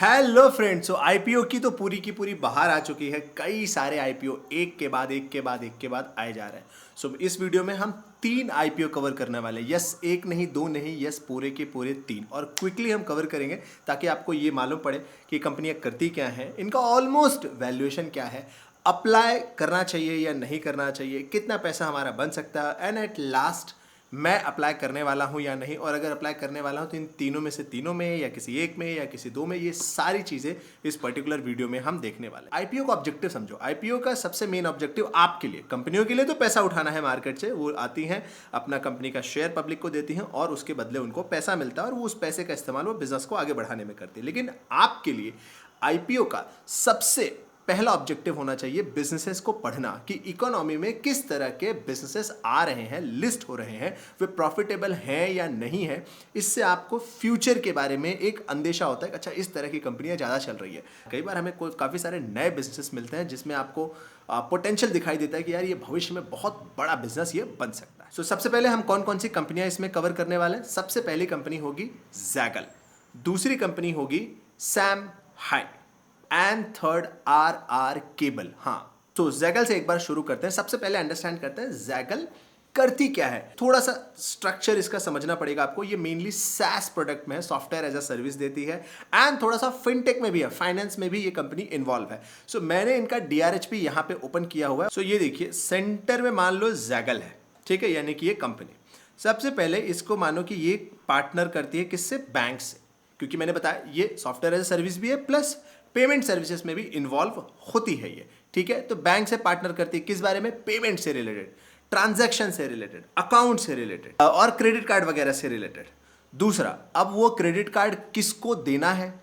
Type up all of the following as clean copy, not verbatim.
Hello friends, सो IPO की तो पूरी की पूरी बाहर आ चुकी है। कई सारे आईपीओ एक के बाद एक के बाद एक के बाद आए जा रहे हैं। सो इस वीडियो में हम 3 आईपीओ कवर करने वाले हैं। यस, एक नहीं दो नहीं, यस पूरे के पूरे 3, और क्विकली हम कवर करेंगे ताकि आपको ये मालूम पड़े कि कंपनियां करती क्या हैं, इनका ऑलमोस्ट वैल्यूएशन क्या है, अप्लाई करना चाहिए या नहीं करना चाहिए, कितना पैसा हमारा बन सकता है, एंड एट लास्ट मैं अप्लाई करने वाला हूं या नहीं, और अगर अप्लाई करने वाला हूं तो इन तीनों में से तीनों में या किसी एक में या किसी दो में, ये सारी चीजें इस पर्टिकुलर वीडियो में हम देखने वाले हैं। आईपीओ का ऑब्जेक्टिव समझो। आईपीओ का सबसे मेन ऑब्जेक्टिव आपके लिए, कंपनियों के लिए तो पैसा उठाना है मार्केट से। वो आती हैं, अपना कंपनी का शेयर पब्लिक को देती हैं और उसके बदले उनको पैसा मिलता है, और वो उस पैसे का इस्तेमाल वो बिजनेस को आगे बढ़ाने में करती है। लेकिन आपके लिए आईपीओ का सबसे पहला ऑब्जेक्टिव होना चाहिए बिजनेसेस को पढ़ना कि इकोनॉमी में किस तरह के बिजनेसेस आ रहे हैं, लिस्ट हो रहे हैं, वे प्रॉफिटेबल हैं या नहीं है। इससे आपको फ्यूचर के बारे में एक अंदेशा होता है कि अच्छा इस तरह की कंपनियां ज़्यादा चल रही है। कई बार हमें काफ़ी सारे नए बिजनेसेस मिलते हैं जिसमें आपको पोटेंशियल दिखाई देता है कि यार ये भविष्य में बहुत बड़ा बिजनेस ये बन सकता है। सो सबसे पहले हम कौन कौन सी कंपनियां इसमें कवर करने वाले हैं। सबसे पहली कंपनी होगी जैगल, दूसरी कंपनी होगी सैम हाई, एंड थर्ड आर केबल। हाँ, तो जैगल से एक बार शुरू करते हैं। सबसे पहले अंडरस्टैंड करते हैं जैगल करती क्या है। थोड़ा सा स्ट्रक्चर इसका समझना पड़ेगा आपको। ये मेनली SaaS प्रोडक्ट में है, सॉफ्टवेयर एज अ सर्विस देती है, एंड थोड़ा सा फिनटेक में भी है, फाइनेंस में भी ये कंपनी इन्वॉल्व है। सो मैंने इनका DRHP यहाँ पे ओपन किया हुआ है। सो ये देखिए, सेंटर में मान लो जैगल है, ठीक है, यानी कि ये कंपनी। सबसे पहले इसको मानो कि ये पार्टनर करती है किससे, बैंक से, क्योंकि मैंने बताया ये सॉफ्टवेयर एज अ सर्विस भी है प्लस पेमेंट सर्विसेज में भी इन्वॉल्व होती है ये, ठीक है। तो बैंक से पार्टनर करती है किस बारे में, पेमेंट से रिलेटेड, ट्रांजैक्शन से रिलेटेड, अकाउंट से रिलेटेड और क्रेडिट कार्ड वगैरह से रिलेटेड। दूसरा, अब वो क्रेडिट कार्ड किसको देना है,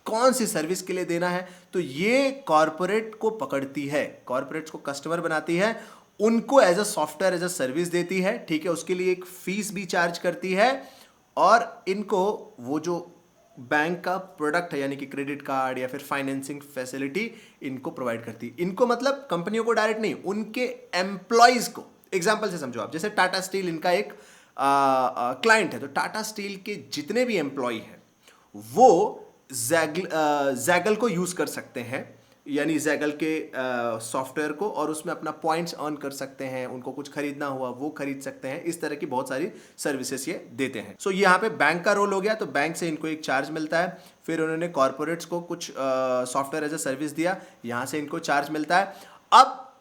कौन सी सर्विस के लिए देना है, तो ये कॉरपोरेट को पकड़ती है, कॉरपोरेट्स को कस्टमर बनाती है, उनको as a software as a service देती है, ठीक है। उसके लिए एक फीस भी चार्ज करती है, और इनको वो जो बैंक का प्रोडक्ट है यानी कि क्रेडिट कार्ड या फिर फाइनेंसिंग फैसिलिटी इनको प्रोवाइड करती है। इनको मतलब कंपनियों को डायरेक्ट नहीं, उनके एम्प्लॉयज को। एग्जांपल से समझो आप, जैसे टाटा स्टील इनका एक क्लाइंट है, तो टाटा स्टील के जितने भी एम्प्लॉय हैं वो जैगल को यूज कर सकते हैं, यानी जैगल के सॉफ्टवेयर को, और उसमें अपना पॉइंट्स अर्न कर सकते हैं, उनको कुछ खरीदना हुआ वो खरीद सकते हैं। इस तरह की बहुत सारी सर्विसेज ये देते हैं। सो यहाँ पे बैंक का रोल हो गया, तो बैंक से इनको एक चार्ज मिलता है। फिर उन्होंने कॉर्पोरेट्स को कुछ सॉफ्टवेयर एज अ सर्विस दिया, यहाँ से इनको चार्ज मिलता है। अब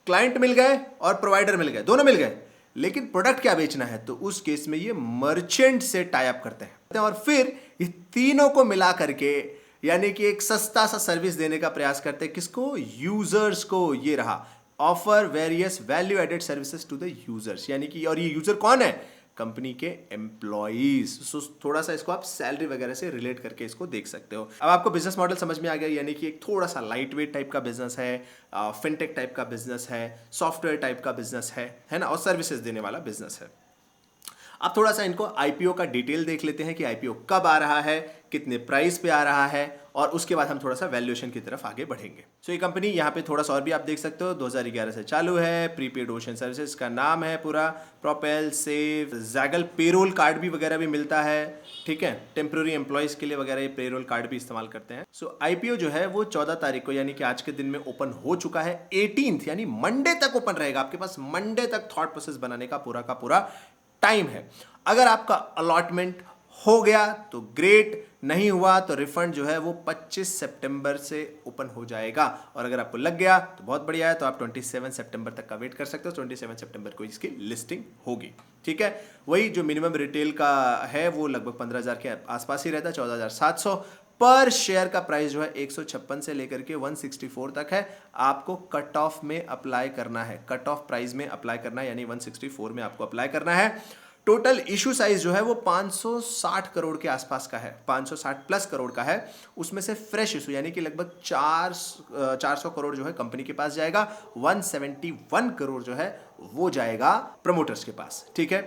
क्लाइंट मिल गए और प्रोवाइडर मिल गए, दोनों मिल गए, लेकिन प्रोडक्ट क्या बेचना है, तो उस केस में ये मर्चेंट से टाई अप करते हैं, और फिर ये तीनों को मिला करके यानी कि एक सस्ता सा सर्विस देने का प्रयास करते हैं। किसको, यूजर्स को। ये रहा, offer various value added services to the users, यानी कि, और ये यूजर कौन है, कंपनी के एम्प्लॉइज। सो थोड़ा सा इसको आप सैलरी वगैरह से रिलेट करके इसको देख सकते हो। अब आपको बिजनेस मॉडल समझ में आ गया, यानी कि एक थोड़ा सा लाइट वेट टाइप का बिजनेस है, फिनटेक टाइप का बिजनेस है, सॉफ्टवेयर टाइप का बिजनेस है ना, और सर्विसेज देने वाला बिजनेस है। अब थोड़ा सा इनको आईपीओ का डिटेल देख लेते हैं कि आईपीओ कब आ रहा है, कितने प्राइस पे आ रहा है, और उसके बाद हम थोड़ा सा वैल्यूएशन की तरफ आगे बढ़ेंगे। सो ये कंपनी यहाँ पे थोड़ा सा और भी आप देख सकते हो, 2011 से चालू है, प्रीपेड ओशन सर्विसेज का नाम है पूरा, propel, save, Zaggle payroll card भी वगैरह भी मिलता है, ठीक है। टेम्प्रोरी एम्प्लॉयज के लिए वगैरह ये पेरोल कार्ड भी इस्तेमाल करते हैं। सो आईपीओ जो है वो 14 तारीख को, यानी कि आज के दिन में ओपन हो चुका है। 18th यानी मंडे तक ओपन रहेगा, आपके पास मंडे तक थॉट प्रोसेस बनाने का पूरा टाइम है। अगर आपका अलॉटमेंट हो गया तो ग्रेट, नहीं हुआ तो रिफंड जो है वो 25 सितंबर से ओपन हो जाएगा, और अगर आपको लग गया तो बहुत बढ़िया है, तो आप 27 सितंबर तक का वेट कर सकते हो। 27 सितंबर को इसकी लिस्टिंग होगी, ठीक है। वही जो मिनिमम रिटेल का है वो लगभग 15,000 के आसपास ही रहता है, 14,700 पर शेयर का प्राइस जो है 156 से लेकर के 164 तक है। आपको कट ऑफ में अप्लाई करना है, कट ऑफ प्राइस में अप्लाई करना है, यानी 164 में आपको अप्लाई करना है। टोटल इशू साइज जो है वो 560 करोड़ के आसपास का है, 560 प्लस करोड़ का है। उसमें से फ्रेश इशू यानी कि लगभग 400 करोड़ जो है कंपनी के पास जाएगा, 171 करोड़ जो है वो जाएगा प्रमोटर्स के पास, ठीक है।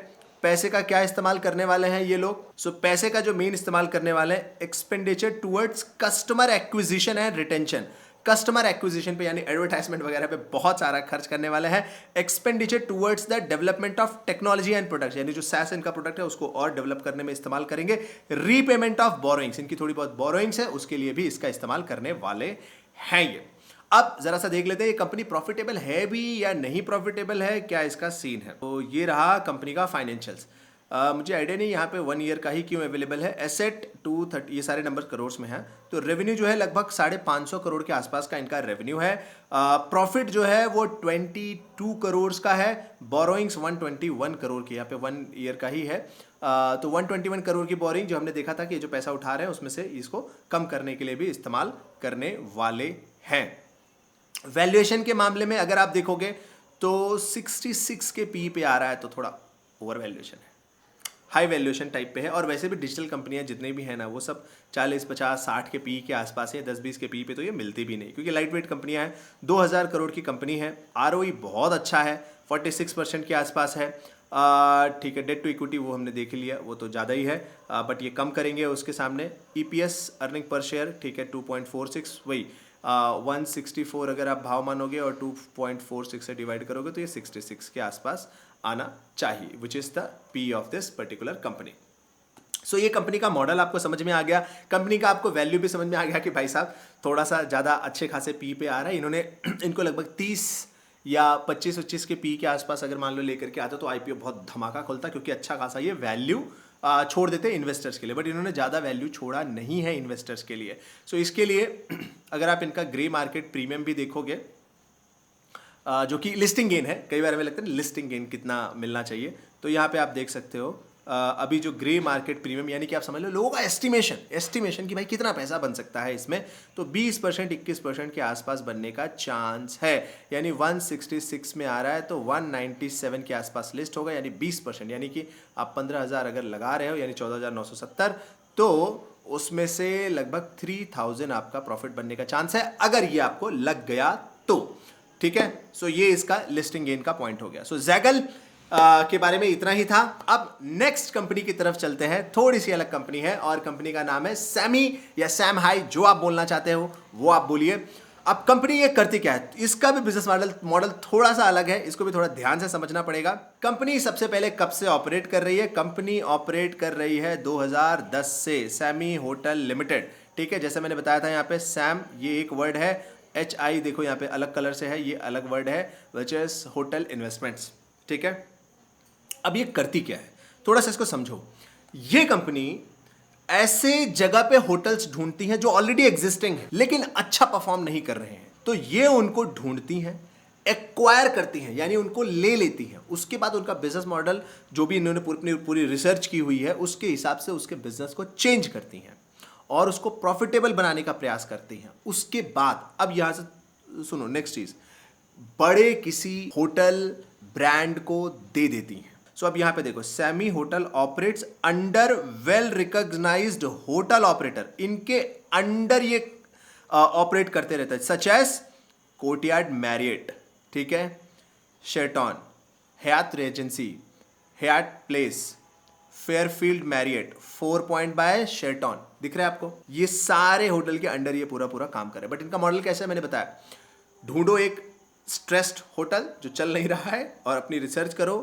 पैसे का क्या इस्तेमाल करने वाले हैं ये लोग, सो पैसे का जो मेन इस्तेमाल करने वाले हैं, expenditure towards customer acquisition and retention. Customer acquisition पे यानी एडवर्टाइजमेंट वगैरह पे बहुत सारा खर्च करने वाले हैं। Expenditure towards the development of technology and products, यानी जो SaaS इनका प्रोडक्ट है उसको और डेवलप करने में इस्तेमाल करेंगे। रीपेमेंट ऑफ बोरोइंग्स, इनकी थोड़ी बहुत बोरोइंग्स है उसके लिए भी इसका इस्तेमाल करने वाले हैं ये। अब जरा सा देख लेते हैं ये कंपनी प्रॉफिटेबल है भी या नहीं प्रॉफिटेबल है, क्या इसका सीन है। तो ये रहा कंपनी का फाइनेंशियल्स। मुझे आइडिया नहीं यहाँ पे 1 ईयर का ही क्यों अवेलेबल है। एसेट 230, ये सारे नंबर करोड़ में हैं। तो रेवेन्यू जो है लगभग 550 करोड़ के आसपास का इनका रेवेन्यू है। प्रॉफिट जो है वो 22 करोड़ का है। बोरोइंग्स 121 करोड़ की, यहाँ पे 1 ईयर का ही है। तो 121 करोड़ की बोरिंग जो हमने देखा था कि जो पैसा उठा रहे हैं उसमें से इसको कम करने के लिए भी इस्तेमाल करने वाले हैं। वैल्यूएशन के मामले में अगर आप देखोगे तो 66 के पी पे आ रहा है, तो थोड़ा ओवर वैल्यूएशन है, हाई वैल्यूएशन टाइप पे है। और वैसे भी डिजिटल कंपनियां जितने भी हैं ना वो सब 40, 50, 60 के पी के आसपास है। 10-20 के पी पे तो ये मिलती भी नहीं, क्योंकि लाइट वेट कंपनियां हैं। 2000 करोड़ की कंपनी है। ROE बहुत अच्छा है, 46% के आसपास है। ठीक है, डेट टू इक्विटी वो हमने देख लिया, वो तो ज़्यादा ही है, बट ये कम करेंगे उसके सामने। EPS अर्निंग पर शेयर ठीक है 2.46, वही 164 अगर आप भाव मानोगे और 2.46 से डिवाइड करोगे तो ये 66 के आसपास आना चाहिए, which is the P of this particular company. So ये कंपनी का मॉडल आपको समझ में आ गया, कंपनी का आपको वैल्यू भी समझ में आ गया कि भाई साहब थोड़ा सा ज़्यादा अच्छे खासे पी पे आ रहा है। इन्होंने इनको लगभग 30 या 25-25 के पी के आसपास अगर मान लो लेकर के आते तो IPO बहुत धमाका खुलता, क्योंकि अच्छा खासा ये वैल्यू छोड़ देते हैं इन्वेस्टर्स के लिए। बट इन्होंने ज़्यादा वैल्यू छोड़ा नहीं है इन्वेस्टर्स के लिए। सो इसके लिए अगर आप इनका ग्रे मार्केट प्रीमियम भी देखोगे, जो कि लिस्टिंग गेन है, कई बार हमें लगता है लिस्टिंग गेन कितना मिलना चाहिए, तो यहाँ पे आप देख सकते हो अभी जो ग्रे मार्केट प्रीमियम, यानी कि आप समझ लो लोगों का एस्टिमेशन कि भाई कितना पैसा बन सकता है इसमें, तो 20%, 21% के आसपास बनने का चांस है। यानी 166 में आ रहा है तो 197 के आसपास लिस्ट होगा, यानी 20%, यानी कि आप 15,000 अगर लगा रहे हो यानी 14,970, तो उसमें से लगभग 3,000 आपका प्रॉफिट बनने का चांस है अगर ये आपको लग गया तो। ठीक है, सो ये इसका लिस्टिंग गेन का पॉइंट हो गया। सो जैगल के बारे में इतना ही था। अब नेक्स्ट कंपनी की तरफ चलते हैं, थोड़ी सी अलग कंपनी है और कंपनी का नाम है सैमी या सैम हाई, जो आप बोलना चाहते हो वो आप बोलिए। अब कंपनी ये करती क्या है, इसका भी बिजनेस मॉडल थोड़ा सा अलग है, इसको भी थोड़ा ध्यान से समझना पड़ेगा। कंपनी सबसे पहले कब से ऑपरेट कर रही है, कंपनी ऑपरेट कर रही है 2010 से, सैमी होटल लिमिटेड। ठीक है, जैसे मैंने बताया था यहाँ पे सैम ये एक वर्ड है, HI देखो यहाँ पे अलग कलर से है, ये अलग वर्ड है, विच इज होटल इन्वेस्टमेंट्स। ठीक है, अब ये करती क्या है थोड़ा सा इसको समझो। ये कंपनी ऐसे जगह पे होटल्स ढूंढती हैं जो ऑलरेडी एग्जिस्टिंग है लेकिन अच्छा परफॉर्म नहीं कर रहे हैं, तो ये उनको ढूंढती हैं, एक्वायर करती हैं, यानी उनको ले लेती हैं। उसके बाद उनका बिजनेस मॉडल जो भी इन्होंने पूरी रिसर्च की हुई है उसके हिसाब से उसके बिजनेस को चेंज करती हैं और उसको प्रॉफिटेबल बनाने का प्रयास करती हैं। उसके बाद अब यहां से सुनो नेक्स्ट चीज, बड़े किसी होटल ब्रांड को दे देती हैं। सो अब यहां पे देखो, Samhi hotel operates under well recognised hotel operator, इनके अंडर ये ऑपरेट करते रहते हैं, सच एज कोर्टयार्ड मैरियट, ठीक है, Sheraton, Hyatt Regency, Hyatt Place, Fairfield Marriott, 4 Point by Sheraton, दिख रहा है आपको, ये सारे होटल के अंडर ये पूरा काम कर रहे हैं। बट इनका मॉडल कैसा है मैंने बताया, ढूंढो एक स्ट्रेस्ड होटल जो चल नहीं रहा है और अपनी रिसर्च करो,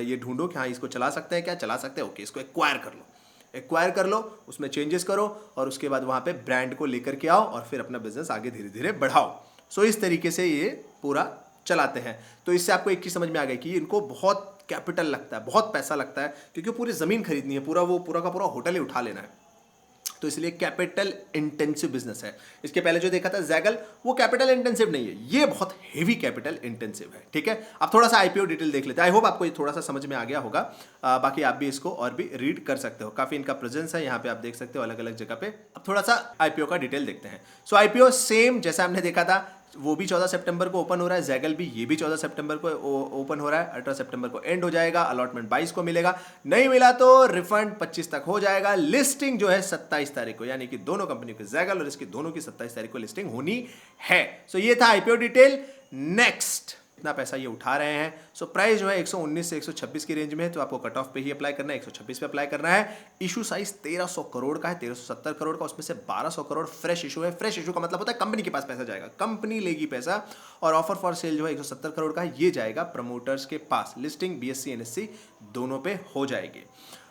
ये ढूंढो कि हाँ इसको चला सकते हैं, क्या चला सकते हैं, ओके इसको एक्वायर कर लो, उसमें चेंजेस करो और उसके बाद वहाँ पे ब्रांड को लेकर के आओ और फिर अपना बिजनेस आगे धीरे धीरे बढ़ाओ। सो इस तरीके से ये पूरा चलाते हैं। तो इससे आपको एक चीज़ समझ में आ गई कि इनको बहुत कैपिटल लगता है, बहुत पैसा लगता है, क्योंकि पूरी ज़मीन खरीदनी है, पूरा का पूरा होटल ही उठा लेना है, तो इसलिए कैपिटल इंटेंसिव बिजनेस है। इसके पहले जो देखा था जैगल, वो कैपिटल इंटेंसिव नहीं है, ये बहुत हेवी कैपिटल इंटेंसिव है। ठीक है, अब थोड़ा सा IPO डिटेल देख लेते हैं। आई होप आपको ये थोड़ा सा समझ में आ गया होगा, बाकी आप भी इसको और भी रीड कर सकते हो, काफी इनका प्रेजेंस है यहाँ पे, आप देख सकते हो अलग अलग जगह पे। अब थोड़ा सा IPO का डिटेल देखते हैं। सो IPO सेम जैसा हमने देखा था, वो भी 14 सितंबर को ओपन हो रहा है, जैगल भी ये भी 14 सितंबर को ओपन हो रहा है, 18 सितंबर को एंड हो जाएगा, अलॉटमेंट 22 को मिलेगा, नहीं मिला तो रिफंड 25 तक हो जाएगा। लिस्टिंग जो है 27 तारीख को, यानी कि दोनों कंपनियों की, जैगल और इसकी दोनों की 27 तारीख को लिस्टिंग होनी है। सो ये था IPO डिटेल। नेक्स्ट इतना पैसा ये उठा रहे हैं। सो प्राइस जो है 119 से 126 की रेंज में है, तो आपको कट ऑफ पे ही अप्लाई करना है, 126 पे अप्लाई करना है। इशू साइज 1300 करोड़ का है, 1370 करोड़ का, उसमें से 1200 करोड़ फ्रेश इशू है। फ्रेश इशू का मतलब होता है कंपनी के पास पैसा जाएगा, कंपनी लेगी पैसा, और ऑफर फॉर सेल जो है 170 करोड़ का है, ये जाएगा प्रमोटर्स के पास। लिस्टिंग BSE NSE दोनों पे हो जाएगी।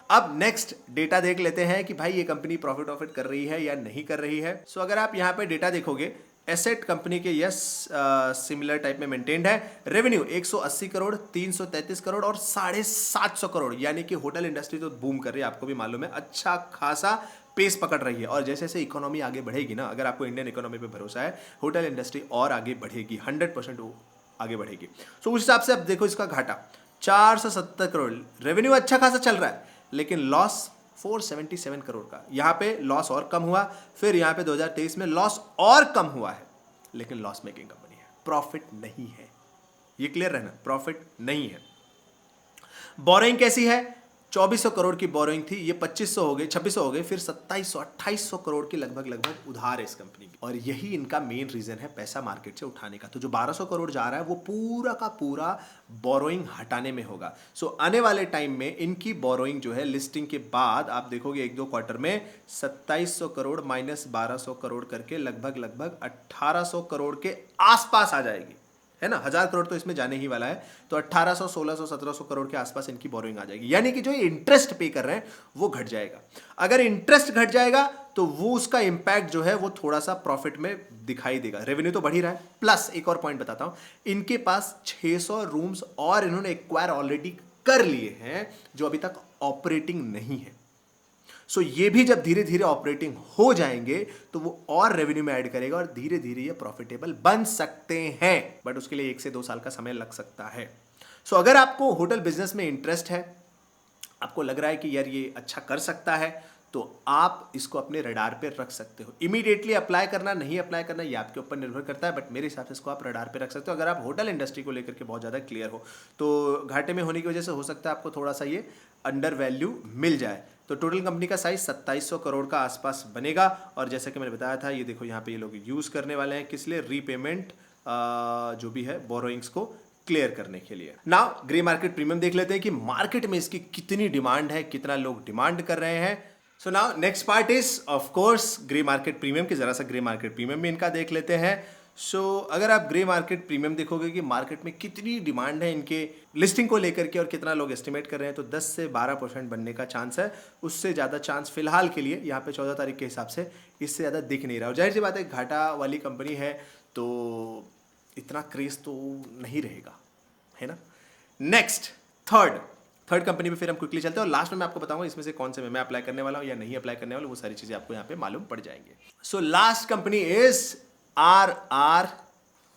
अब नेक्स्ट डेटा देख लेते हैं कि भाई ये कंपनी प्रॉफिट कर रही है या नहीं कर रही है। सो अगर आप यहाँ पे डेटा देखोगे, एसेट कंपनी के यस सिमिलर टाइप में मेंटेन्ड है। रेवेन्यू 180 करोड़, 333 करोड़ और 750 करोड़, यानी कि होटल इंडस्ट्री तो बूम कर रही है, आपको भी मालूम है, अच्छा खासा पेस पकड़ रही है। और जैसे जैसे इकोनॉमी आगे बढ़ेगी ना, अगर आपको इंडियन इकोनॉमी पे भरोसा है, होटल इंडस्ट्री और आगे बढ़ेगी, 100% आगे बढ़ेगी। सो उस हिसाब से अब देखो इसका घाटा 470 करोड़, रेवेन्यू अच्छा खासा चल रहा है, लेकिन लॉस 477 करोड़ का। यहां पे लॉस और कम हुआ, फिर यहां पे 2023 में लॉस और कम हुआ है, लेकिन लॉस मेकिंग कंपनी है, प्रॉफिट नहीं है। ये क्लियर रहना, प्रॉफिट नहीं है। बोरोइंग कैसी है? 2400 करोड़ की बोरोइंग थी, ये 2500 हो गई, 2600 हो गई, फिर 2700 2800 करोड़ की लगभग उधार है इस कंपनी की। और यही इनका मेन रीजन है पैसा मार्केट से उठाने का। तो जो 1200 करोड़ जा रहा है वो पूरा का पूरा बोरोइंग हटाने में होगा। सो आने वाले टाइम में इनकी बोरोइंग जो है लिस्टिंग के बाद आप देखोगे 1-2 क्वार्टर में 2700 करोड़ माइनस 1200 करोड़ करके लगभग 1800 करोड़ के आसपास आ जाएगी, है ना। 1000 करोड़ तो इसमें जाने ही वाला है, तो 1800, 1600, 1700 करोड़ के आसपास इनकी बोरोइंग आ जाएगी। यानी कि जो इंटरेस्ट पे कर रहे हैं वो घट जाएगा। अगर इंटरेस्ट घट जाएगा तो वो उसका इंपैक्ट जो है वो थोड़ा सा प्रॉफिट में दिखाई देगा। रेवेन्यू तो बढ़ ही रहा है, प्लस एक और पॉइंट बताता हूं, इनके पास 600 रूम्स और इन्होंने एक्वायर ऑलरेडी कर लिए हैं जो अभी तक ऑपरेटिंग नहीं है। सो ये भी जब धीरे धीरे ऑपरेटिंग हो जाएंगे तो वो और रेवेन्यू में ऐड करेगा और धीरे धीरे ये प्रॉफिटेबल बन सकते हैं, बट उसके लिए 1 से 2 साल का समय लग सकता है। सो अगर आपको होटल बिजनेस में इंटरेस्ट है, आपको लग रहा है कि यार ये अच्छा कर सकता है, तो आप इसको अपने रडार पे रख सकते हो। इमीडिएटली अप्लाई करना नहीं अप्लाई करना ये आपके ऊपर निर्भर करता है, बट मेरे हिसाब से इसको आप रडार पे रख सकते हो। अगर आप होटल इंडस्ट्री को लेकर के बहुत ज़्यादा क्लियर हो, तो घाटे में होने की वजह से हो सकता है आपको थोड़ा सा ये अंडर वैल्यू मिल जाए। तो टोटल कंपनी का साइज 2700 करोड़ का आसपास बनेगा। और जैसा कि मैंने बताया था, ये देखो यहाँ पे ये लोग यूज़ करने वाले हैं किस लिए, रीपेमेंट जो भी है बोरोइंग्स को क्लियर करने के लिए। नाउ ग्रे मार्केट प्रीमियम देख लेते हैं कि मार्केट में इसकी कितनी डिमांड है, कितना लोग डिमांड कर रहे हैं। So now next part is of course grey market premium की, जरा सा ग्रे मार्केट प्रीमियम भी इनका देख लेते हैं। सो अगर आप ग्रे मार्केट प्रीमियम देखोगे कि मार्केट में कितनी डिमांड है इनके लिस्टिंग को लेकर के और कितना लोग एस्टिमेट कर रहे हैं, तो 10 से 12% बनने का चांस है। उससे ज़्यादा चांस फिलहाल के लिए यहाँ पे 14 तारीख के हिसाब से इससे ज़्यादा दिख नहीं रहा। और जाहिर सी बात है, घाटा वाली कंपनी है तो इतना क्रेज तो नहीं रहेगा, है ना। नेक्स्ट थर्ड कंपनी पे फिर हम क्विकली चलते हैं, और लास्ट में मैं आपको बताऊंगा इसमें से कौन से में मैं अप्लाई करने वाला हूँ या नहीं अप्लाई करने वाला हूँ, वो सारी चीज़ें आपको यहाँ पे मालूम पड़ जाएंगे। So last company is RR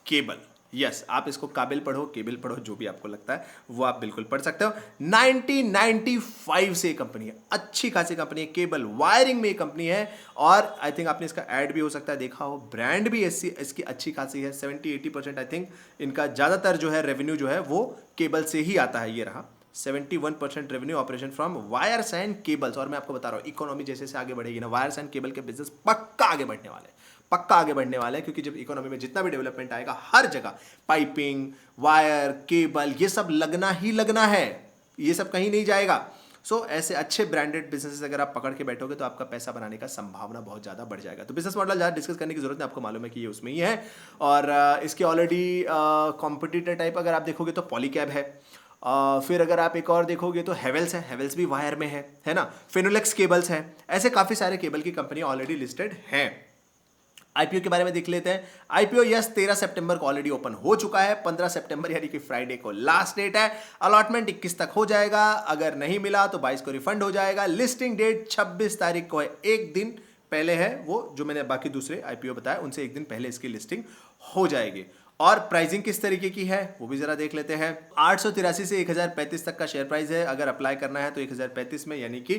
cable. Yes, आप इसको काबिल पढ़ो, केबल पढ़ो, जो भी आपको लगता है वो आप बिल्कुल पढ़ सकते हो। 1995 से कंपनी है, अच्छी खासी कंपनी है, केबल वायरिंग में कंपनी है। और आई थिंक आपने इसका ऐड भी हो सकता है देखा हो, ब्रांड भी इसकी अच्छी खासी है। 70-80% आई थिंक इनका ज़्यादातर जो है रेवेन्यू जो है वो केबल से ही आता है। ये रहा 71% revenue operation from wires and cables. और मैं आपको बता रहा हूँ, इकोनॉमी जैसे जैसे आगे बढ़ेगी ना, वायर्स एंड केबल के बिजनेस पक्का आगे बढ़ने वाले हैं, पक्का आगे बढ़ने वाले हैं। क्योंकि जब इकोनॉमी में जितना भी डेवलपमेंट आएगा, हर जगह पाइपिंग, वायर, केबल, ये सब लगना ही लगना है, ये सब कहीं नहीं जाएगा। सो ऐसे अच्छे ब्रांडेड बिजनेसेस अगर आप पकड़ के बैठोगे तो आपका पैसा बनाने का संभावना बहुत ज़्यादा बढ़ जाएगा। तो बिजनेस मॉडल ज़्यादा डिस्कस करने की जरूरत नहीं, आपको मालूम है कि ये उसमें ही है। और इसके ऑलरेडी कॉम्पिटिटर टाइप अगर आप देखोगे तो पॉलीकैब है। फिर अगर आप एक और देखोगे तो हेवेल्स है, हेवेल्स भी वायर में है ना। फिनोलेक्स केबल्स है, ऐसे काफ़ी सारे केबल की कंपनी ऑलरेडी लिस्टेड हैं। आईपीओ के बारे में देख लेते हैं। आईपीओ यस 13 सितंबर को ऑलरेडी ओपन हो चुका है। 15 सितंबर यानी कि फ्राइडे को लास्ट डेट है। अलॉटमेंट 21 तक हो जाएगा, अगर नहीं मिला तो 22 को रिफंड हो जाएगा। लिस्टिंग डेट 26 तारीख को है, एक दिन पहले है वो, जो मैंने बाकी दूसरे आईपीओ बताया उनसे एक दिन पहले इसकी लिस्टिंग हो जाएगी। और प्राइसिंग किस तरीके की है वो भी जरा देख लेते हैं। 883 से 1035 तक का शेयर प्राइस है। अगर अप्लाई करना है तो 1035 में यानी कि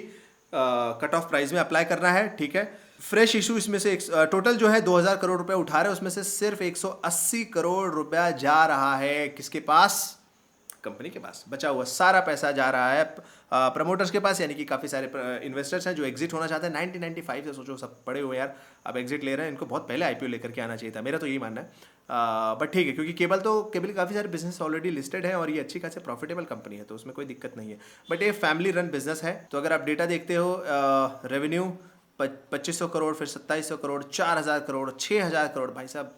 कट ऑफ प्राइस में अप्लाई करना है, ठीक है। फ्रेश इशू इसमें से टोटल जो है 2000 करोड़ रुपए उठा रहे हैं, उसमें से सिर्फ 180 करोड़ रुपया जा रहा है किसके पास, कंपनी के पास बचा हुआ सारा पैसा जा रहा है प्रमोटर्स के पास, यानी कि काफ़ी सारे इन्वेस्टर्स हैं जो एग्जिट होना चाहते हैं। 1995 से सोचो सब पड़े हुए यार, अब एग्जिट ले रहे हैं, इनको बहुत पहले आईपीओ लेकर के आना चाहिए था, मेरा तो यही मानना है। बट ठीक है, क्योंकि केबल काफ़ी सारे बिजनेस ऑलरेडी लिस्टेड है और ये अच्छी खासी प्रॉफिटेबल कंपनी है, तो उसमें कोई दिक्कत नहीं है। बट ये फैमिली रन बिजनेस है। तो अगर आप डेटा देखते हो, रेवेन्यू 2500 करोड़, फिर 2700 करोड़, 4000 करोड़, 6000 करोड़, भाई साहब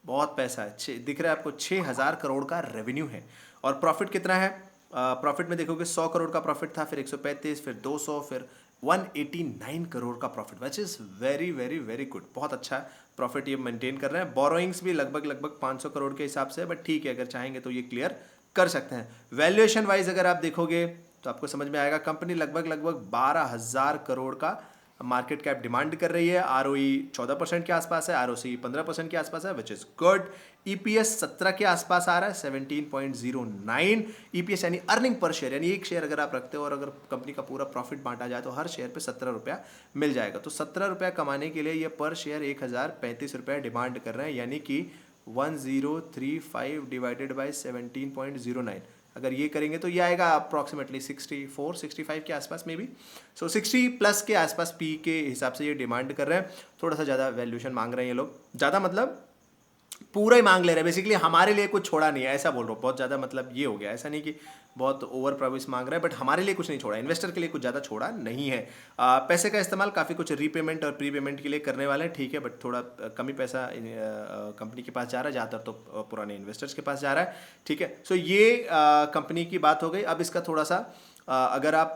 बहुत पैसा है। दिख रहा है आपको 6000 करोड़ का रेवेन्यू है। और प्रॉफिट कितना है? प्रॉफिट में देखोगे 100 करोड़ का प्रॉफिट था, फिर 135, फिर 200, फिर 189 करोड़ का profit, which is very very very good. बहुत अच्छा प्रॉफिट ये मेंटेन कर रहे हैं। बोरोइंग्स भी लगभग 500 करोड़ के हिसाब से, बट ठीक है, अगर चाहेंगे तो ये क्लियर कर सकते हैं। वैल्यूएशन वाइज अगर आप देखोगे तो आपको समझ में आएगा, कंपनी लगभग 12,000 करोड़ का मार्केट कैप डिमांड कर रही है। आरओई 14% के आसपास है, आरओसी 15% के आसपास है, विच इज गुड। ईपीएस 17 के आसपास आ रहा है, 17.09 ईपीएस, यानी अर्निंग पर शेयर, यानी एक शेयर अगर आप रखते हो और अगर कंपनी का पूरा प्रॉफिट बांटा जाए तो हर शेयर पे 17 रुपया मिल जाएगा। तो 17 रुपया कमाने के लिए ये पर शेयर 1035 रुपया डिमांड कर रहे हैं, यानी कि 1035 डिवाइडेड बाई 17.09, अगर ये करेंगे तो ये आएगा अप्रॉक्सीमेटली 64-65 के आसपास में भी। सो 60 प्लस के आसपास पी के हिसाब से ये डिमांड कर रहे हैं। थोड़ा सा ज़्यादा वैल्यूएशन मांग रहे हैं ये लोग, ज़्यादा मतलब पूरा ही मांग ले रहे हैं बेसिकली, हमारे लिए कुछ छोड़ा नहीं है, ऐसा बोल रहा हूँ। बहुत ज़्यादा मतलब ये हो गया, ऐसा नहीं कि बहुत ओवर प्राइस मांग रहा है, बट हमारे लिए कुछ नहीं छोड़ा, इन्वेस्टर के लिए कुछ ज़्यादा छोड़ा नहीं है। पैसे का इस्तेमाल काफ़ी कुछ रीपेमेंट और प्री पेमेंट के लिए करने वाले हैं, ठीक है, बट थोड़ा कम ही पैसा कंपनी के पास जा रहा है, ज़्यादातर तो पुराने इन्वेस्टर्स के पास जा रहा है, ठीक है। सो ये कंपनी की बात हो गई। अब इसका थोड़ा सा अगर आप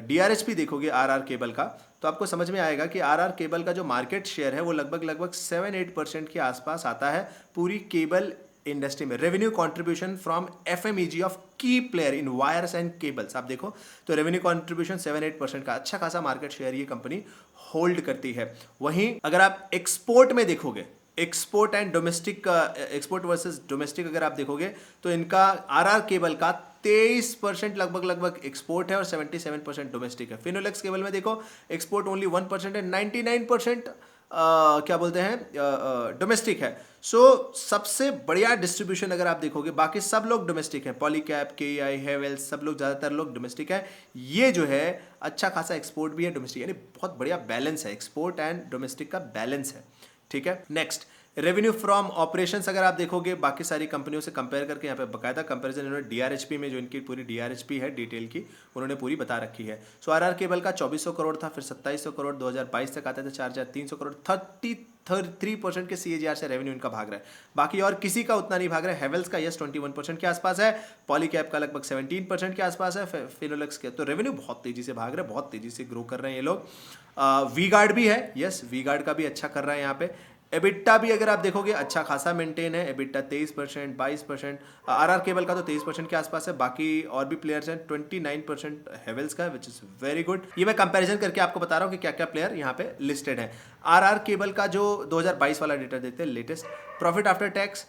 DRHP देखोगे आरआर केबल का, तो आपको समझ में आएगा कि आरआर केबल का जो मार्केट शेयर है वो लगभग 7-8% के आसपास आता है पूरी केबल इंडस्ट्री में। Revenue contribution from FMEG of key player in wires and cables, आप देखो तो रेवेन्यू कंट्रीब्यूशन 7-8% का अच्छा खासा मार्केट शेयर ये कंपनी होल्ड करती है। वहीं अगर आप एक्सपोर्ट में देखोगे, export and domestic, export versus domestic अगर आप देखोगे तो इनका आरआर केबल का 23% लगभग एक्सपोर्ट है और 77% डोमेस्टिक है। फिनोलेक्स केबल में देखो एक्सपोर्ट ओनली 1% है, 99% क्या बोलते हैं डोमेस्टिक है। सो सबसे बढ़िया डिस्ट्रीब्यूशन अगर आप देखोगे, बाकी सब लोग डोमेस्टिक है, पॉलीकैब, KEI, हेवेल्स, सब लोग ज़्यादातर लोग डोमेस्टिक है। ये जो है अच्छा खासा एक्सपोर्ट भी है, डोमेस्टिक, यानी बहुत बढ़िया बैलेंस है, एक्सपोर्ट एंड डोमेस्टिक का बैलेंस है, ठीक है। नेक्स्ट, रेवेन्यू फ्रॉम ऑपरेशंस अगर आप देखोगे बाकी सारी कंपनियों से कंपेयर करके, यहाँ पे बकायदा कंपैरिजन इन्होंने DRHP में, जो इनकी पूरी DRHP है डिटेल की, उन्होंने पूरी बता रखी है। सो आरआर केबल का 2400 करोड़ था, फिर 2700 करोड़ 2022 तक आते थे, 4300 करोड़, 33% के CAGR से रेवेन्यू इनका भाग रहा है। बाकी और किसी का उतना नहीं भाग रहा है। हेवेल्स का यस 21% के आसपास है, पॉलीकैब का लगभग 17% के आसपास है, फिनोलेक्स के तो रेवेन्यू बहुत तेजी से भाग रहा है, बहुत तेजी से ग्रो कर रहे हैं ये लोग। वी गार्ड भी है, यस वी गार्ड का भी अच्छा कर रहा है यहाँ पे। एबिटा भी अगर आप देखोगे अच्छा खासा मेंटेन है, एबिटा 23%, 22%, आरआर केबल का तो 23% के आसपास है, बाकी और भी प्लेयर्स हैं, 29% हेवेल्स का, विच इज वेरी गुड। ये मैं कंपैरिजन करके आपको बता रहा हूँ कि क्या क्या प्लेयर यहाँ पे लिस्टेड है। आरआर केबल का जो 2022 वाला डेटा देते हैं latest, profit after tax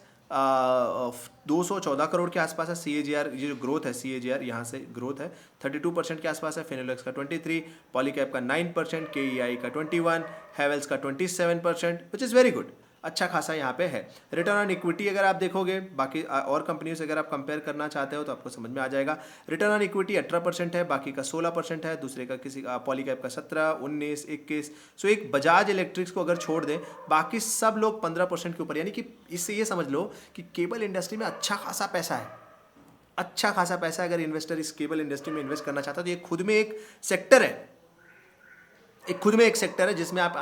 214 crore के आसपास है। CAGR, ये जो ग्रोथ है CAGR यहाँ से ग्रोथ है 32% के आसपास है। फिनोलेक्स का 23, पॉलीकैब का 9%, KEI का 21, हेवेल्स का 27%, विच इज़ वेरी गुड, अच्छा खासा यहाँ पे है। रिटर्न ऑन इक्विटी अगर आप देखोगे बाकी और कंपनियों से अगर आप कंपेयर करना चाहते हो तो आपको समझ में आ जाएगा। रिटर्न ऑन इक्विटी 18% है, बाकी का 16% है, दूसरे का किसी का पॉलीकैब का 17, 19, 21। सो एक बजाज इलेक्ट्रिक्स को अगर छोड़ दें बाकी सब लोग 15% के ऊपर, यानी कि इससे ये समझ लो कि केबल इंडस्ट्री में अच्छा खासा पैसा है, अच्छा खासा पैसा है। अगर इन्वेस्टर इस केबल इंडस्ट्री में इन्वेस्ट करना चाहता है तो ये खुद में एक सेक्टर है, खुद में एक सेक्टर है जिसमें आप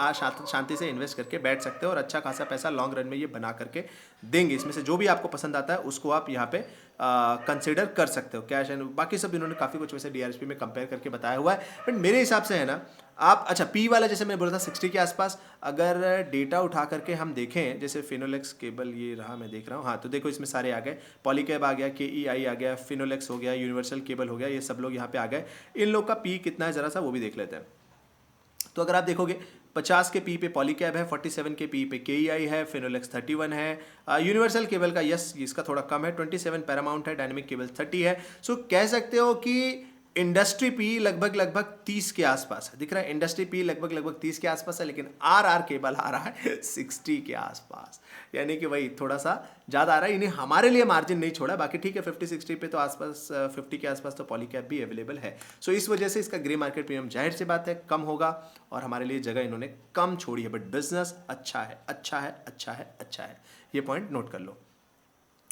शांति से इन्वेस्ट करके बैठ सकते हो और अच्छा खासा पैसा लॉन्ग रन में ये बना करके देंगे। इसमें से जो भी आपको पसंद आता है उसको आप यहाँ पे कंसिडर कर सकते हो। कैश एंड बाकी सब इन्होंने काफ़ी कुछ वैसे DRHP में कंपेयर करके बताया हुआ है, बट मेरे हिसाब से है ना आप, अच्छा पी वाला जैसे मैं बोला था 60 के आसपास, अगर डेटा उठा करके हम देखें, जैसे फिनोलेक्स केबल ये रहा, मैं देख रहा हूँ, हाँ तो देखो इसमें सारे आ गए, पॉलीकैब आ गया, KEI आ गया, फिनोलेक्स हो गया, यूनिवर्सल केबल हो गया, ये सब लोग यहाँ पे आ गए। इन लोग का पी कितना है ज़रा सा वो भी देख लेते हैं। तो अगर आप देखोगे 50 के पी पे पॉलीकैब है, 47 के पी पे KEI है, फिनोलेक्स 31 है, यूनिवर्सल केबल का यस इसका थोड़ा कम है, 27 पैरामाउंट है, डायनेमिक केबल 30 है। सो कह सकते हो कि इंडस्ट्री पी लगभग 30 के आसपास है, दिख रहा है। इंडस्ट्री पी लगभग 30 के आसपास है, लेकिन आर केबल आ रहा है 60 के आसपास, यानी कि वही थोड़ा सा ज़्यादा आ रहा है। इन्हें हमारे लिए मार्जिन नहीं छोड़ा, बाकी ठीक है 50-60 पे तो आसपास 50 के आसपास तो पॉलीकैब भी अवेलेबल है। सो इस वजह से इसका ग्रे मार्केट प्रीमियम जाहिर सी बात है कम होगा और हमारे लिए जगह इन्होंने कम छोड़ी है, बट बिजनेस अच्छा है, अच्छा है, अच्छा है, अच्छा है, ये पॉइंट नोट कर लो।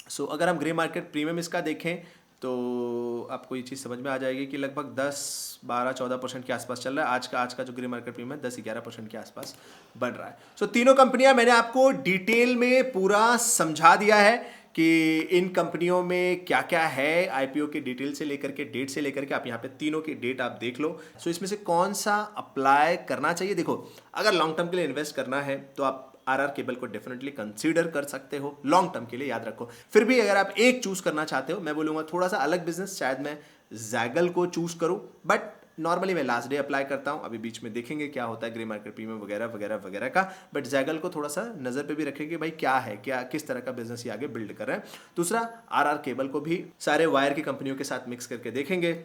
सो अगर हम ग्रे मार्केट प्रीमियम इसका देखें तो आपको ये चीज़ समझ में आ जाएगी कि लगभग 10-12-14% के आसपास चल रहा है। आज का जो ग्रे मार्केट प्रीमियम 10-11% के आसपास बन रहा है। सो तीनों कंपनियां मैंने आपको डिटेल में पूरा समझा दिया है कि इन कंपनियों में क्या क्या है, आईपीओ की डिटेल से लेकर के डेट से लेकर के, आप यहाँ पे तीनों की डेट आप देख लो। सो इसमें से कौन सा अप्लाई करना चाहिए। देखो, अगर लॉन्ग टर्म के लिए इन्वेस्ट करना है तो आप आर केबल को डेफिनेटली कंसीडर कर सकते हो लॉन्ग टर्म के लिए, याद रखो। फिर भी अगर आप एक चूज करना चाहते हो, मैं बोलूंगा थोड़ा सा अलग बिजनेस, शायद मैं जैगल को चूज करूं, बट नॉर्मली मैं लास्ट डे अप्लाई करता हूं। अभी बीच में देखेंगे क्या होता है ग्रे मार्केट प्रीमियम वगैरह वगैरह वगैरह का, बट जैगल को थोड़ा सा नजर पे भी रखेंगे, भाई क्या है, क्या किस तरह का बिजनेस ये आगे बिल्ड कर रहे हैं। दूसरा, आर केबल को भी सारे वायर की कंपनियों के साथ मिक्स करके देखेंगे,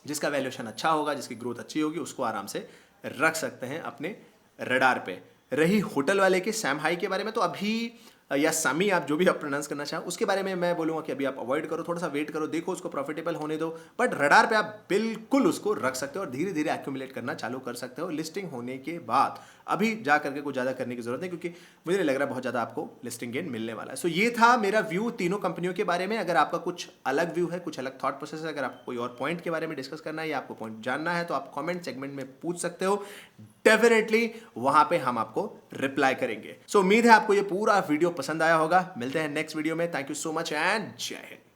जिसका वैल्यूएशन अच्छा होगा, जिसकी ग्रोथ अच्छी होगी, उसको आराम से रख सकते हैं अपने रडार पे। रही होटल वाले के सैम हाई के बारे में, तो अभी, या सामी, आप जो भी आप प्रोनाउंस करना चाहो, उसके बारे में मैं बोलूंगा कि अभी आप अवॉइड करो, थोड़ा सा वेट करो, देखो उसको प्रॉफिटेबल होने दो। बट रडार पे आप बिल्कुल उसको रख सकते हो और धीरे धीरे एक्यूमुलेट करना चालू कर सकते हो लिस्टिंग होने के बाद। अभी जा करके कुछ ज़्यादा करने की जरूरत नहीं, क्योंकि मुझे नहीं लग रहा बहुत ज़्यादा आपको लिस्टिंग गेन मिलने वाला है। सो ये था मेरा व्यू तीनों कंपनियों के बारे में। अगर आपका कुछ अलग व्यू है, कुछ अलग थॉट प्रोसेस है, अगर आपको कोई और पॉइंट के बारे में डिस्कस करना है या आपको पॉइंट जानना है, तो आप कमेंट सेगमेंट में पूछ सकते हो, डेफिनेटली वहां पे हम आपको रिप्लाई करेंगे। सो उम्मीद है आपको ये पूरा वीडियो पसंद आया होगा। मिलते हैं नेक्स्ट वीडियो में। Thank you so much and जय हिंद।